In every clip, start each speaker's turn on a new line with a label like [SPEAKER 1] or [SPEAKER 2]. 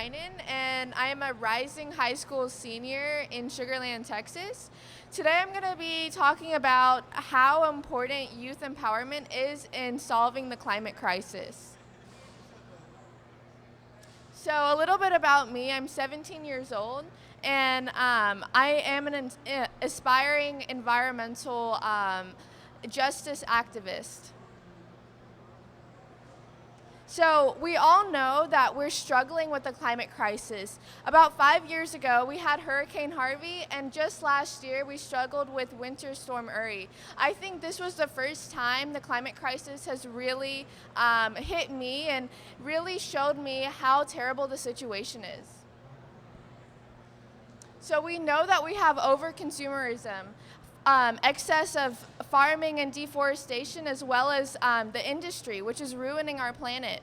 [SPEAKER 1] Naryananan, and I am a rising high school senior in Sugar Land, Texas. Today I'm going to be talking about how important youth empowerment is in solving the climate crisis. So a little bit about me, I'm 17 years old, and I am an aspiring environmental justice activist. So we all know that we're struggling with the climate crisis. About 5 years ago, we had Hurricane Harvey, and just last year, we struggled with Winter Storm Uri. I think this was the first time the climate crisis has really hit me and really showed me how terrible the situation is. So we know that we have over-consumerism, excess of farming and deforestation, as well as the industry, which is ruining our planet.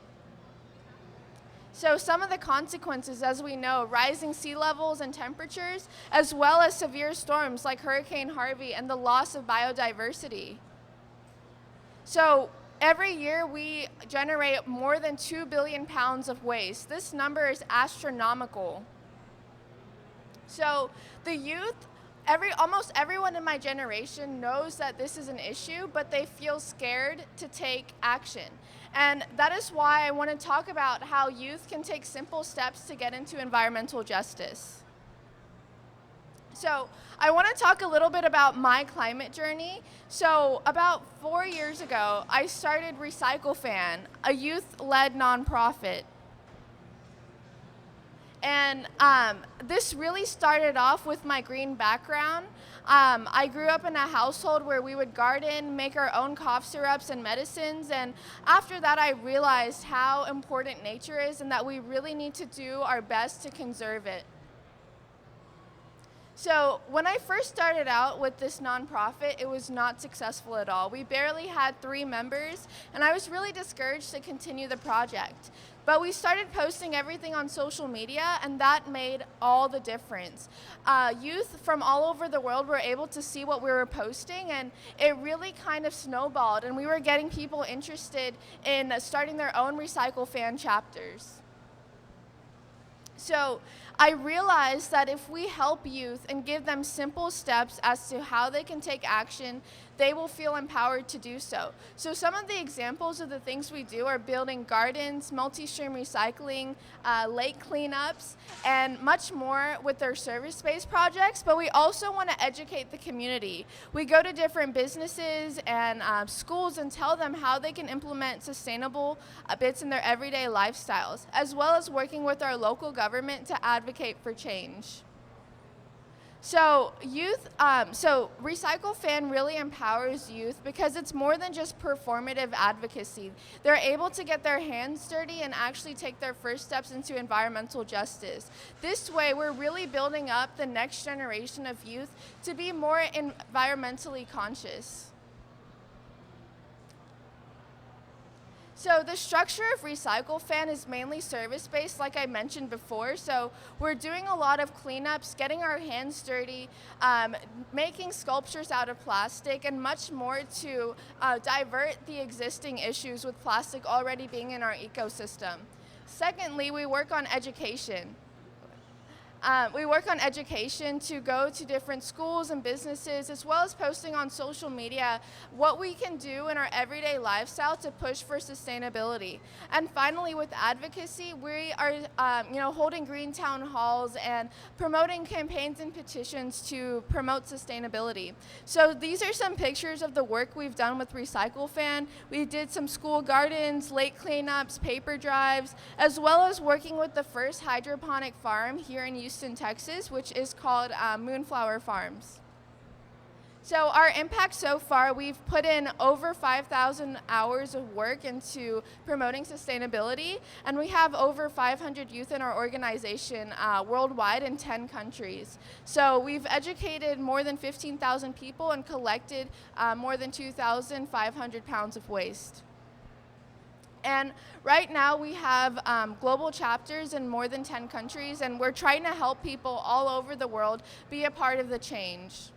[SPEAKER 1] So some of the consequences, as we know, rising sea levels and temperatures, as well as severe storms like Hurricane Harvey and the loss of biodiversity. So every year we generate more than 2 billion pounds of waste. This number is astronomical. So the youth, almost everyone in my generation knows that this is an issue, but they feel scared to take action. And that is why I want to talk about how youth can take simple steps to get into environmental justice. So I want to talk a little bit about my climate journey. So about 4 years ago, I started Recycle Fan, a youth-led nonprofit. And this really started off with my green background. I grew up in a household where we would garden, make our own cough syrups and medicines, and after that I realized how important nature is and that we really need to do our best to conserve it. So when I first started out with this nonprofit, it was not successful at all. We barely had 3 members, and I was really discouraged to continue the project. But we started posting everything on social media, and that made all the difference. Youth from all over the world were able to see what we were posting, and it really kind of snowballed, and we were getting people interested in starting their own Recycle Fan chapters. So I realized that if we help youth and give them simple steps as to how they can take action, they will feel empowered to do so. So some of the examples of the things we do are building gardens, multi-stream recycling, lake cleanups, and much more with their service-based projects, but we also want to educate the community. We go to different businesses and schools and tell them how they can implement sustainable bits in their everyday lifestyles, as well as working with our local government to advocate for change. So Recycle Fan really empowers youth because it's more than just performative advocacy. They're able to get their hands dirty and actually take their first steps into environmental justice. This way, we're really building up the next generation of youth to be more environmentally conscious. So the structure of Recycle Fan is mainly service-based, like I mentioned before. So we're doing a lot of cleanups, getting our hands dirty, making sculptures out of plastic, and much more to divert the existing issues with plastic already being in our ecosystem. Secondly, we work on education. To go to different schools and businesses, as well as posting on social media what we can do in our everyday lifestyle to push for sustainability. And finally, with advocacy, we are holding green town halls and promoting campaigns and petitions to promote sustainability. So these are some pictures of the work we've done with Recycle Fan. We did some school gardens, lake cleanups, paper drives, as well as working with the first hydroponic farm here in Houston, Texas, which is called Moonflower Farms. So our impact so far, we've put in over 5,000 hours of work into promoting sustainability, and we have over 500 youth in our organization worldwide in 10 countries. So we've educated more than 15,000 people and collected more than 2,500 pounds of waste. And right now we have global chapters in more than 10 countries, and we're trying to help people all over the world be a part of the change.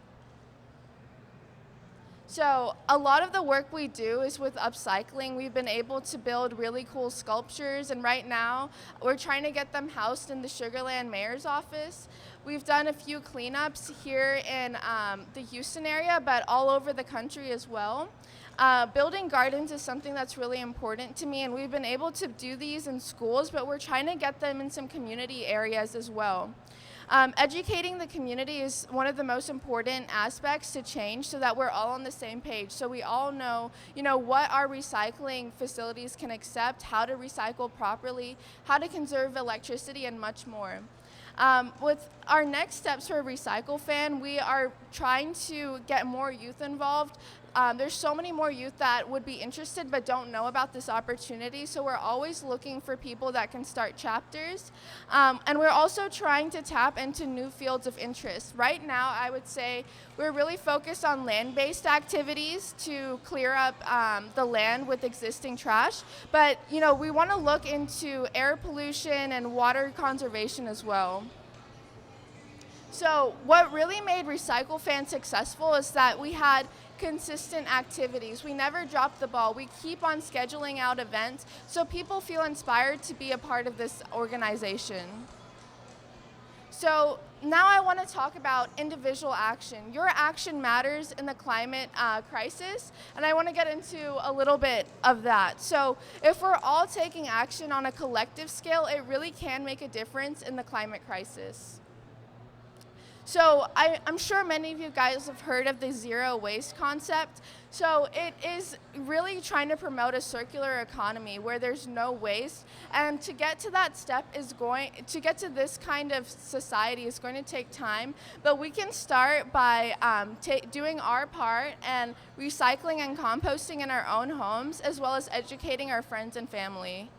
[SPEAKER 1] So a lot of the work we do is with upcycling. We've been able to build really cool sculptures, and right now we're trying to get them housed in the Sugar Land Mayor's office. We've done a few cleanups here in the Houston area, but all over the country as well. Building gardens is something that's really important to me, and we've been able to do these in schools, but we're trying to get them in some community areas as well. Educating the community is one of the most important aspects to change, so that we're all on the same page. So we all know, what our recycling facilities can accept, how to recycle properly, how to conserve electricity, and much more. With our next steps for Recycle Fan, we are trying to get more youth involved. There's so many more youth that would be interested but don't know about this opportunity, so we're always looking for people that can start chapters. And we're also trying to tap into new fields of interest. Right now, I would say we're really focused on land-based activities to clear up the land with existing trash, but we want to look into air pollution and water conservation as well. So what really made Recycle Fan successful is that we had consistent activities. We never drop the ball. We keep on scheduling out events so people feel inspired to be a part of this organization. So now I want to talk about individual action. Your action matters in the climate crisis, and I want to get into a little bit of that. So if we're all taking action on a collective scale, it really can make a difference in the climate crisis. So I'm sure many of you guys have heard of the zero waste concept. So it is really trying to promote a circular economy where there's no waste. And to get to that step to get to this kind of society is going to take time. But we can start by doing our part and recycling and composting in our own homes, as well as educating our friends and family.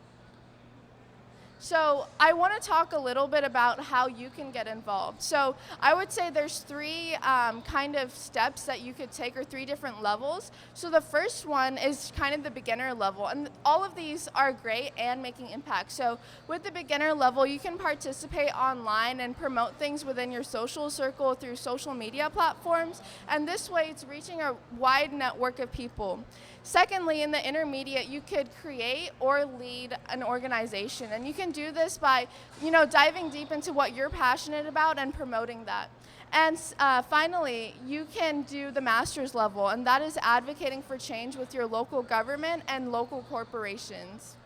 [SPEAKER 1] So I want to talk a little bit about how you can get involved. So I would say there's three kind of steps that you could take, or three different levels. So the first one is kind of the beginner level, and all of these are great and making impact. So with the beginner level, you can participate online and promote things within your social circle through social media platforms, and this way it's reaching a wide network of people. Secondly, in the intermediate, you could create or lead an organization, and you can do this by, diving deep into what you're passionate about and promoting that. And finally, you can do the master's level, and that is advocating for change with your local government and local corporations.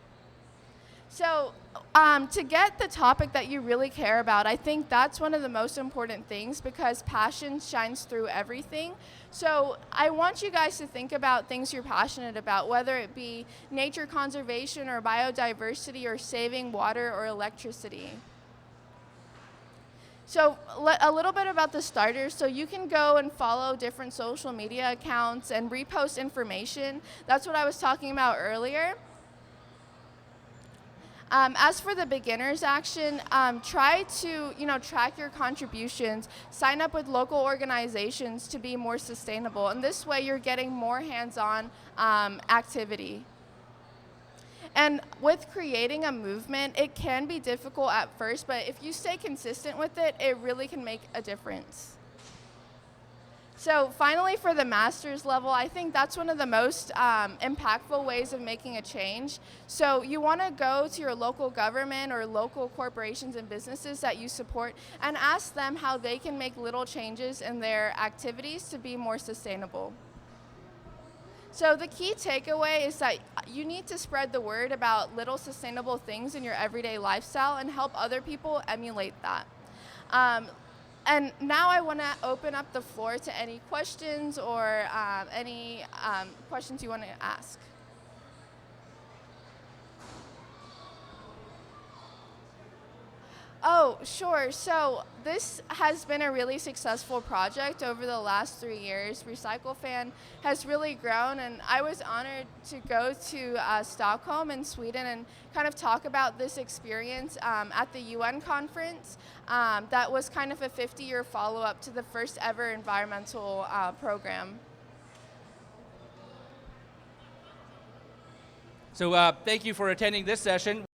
[SPEAKER 1] So to get the topic that you really care about, I think that's one of the most important things, because passion shines through everything. So I want you guys to think about things you're passionate about, whether it be nature conservation or biodiversity or saving water or electricity. So a little bit about the starters. So you can go and follow different social media accounts and repost information. That's what I was talking about earlier. As for the beginners action, try to track your contributions, sign up with local organizations to be more sustainable, and this way you're getting more hands-on activity. And with creating a movement, it can be difficult at first, but if you stay consistent with it, it really can make a difference. So finally, for the master's level, I think that's one of the most impactful ways of making a change. So you want to go to your local government or local corporations and businesses that you support and ask them how they can make little changes in their activities to be more sustainable. So the key takeaway is that you need to spread the word about little sustainable things in your everyday lifestyle and help other people emulate that. And now I want to open up the floor to any questions or any questions you want to ask. Oh, sure. So this has been a really successful project over the last 3 years. Recycle Fan has really grown, and I was honored to go to Stockholm in Sweden and kind of talk about this experience at the UN conference. That was kind of a 50-year follow-up to the first ever environmental program.
[SPEAKER 2] So thank you for attending this session.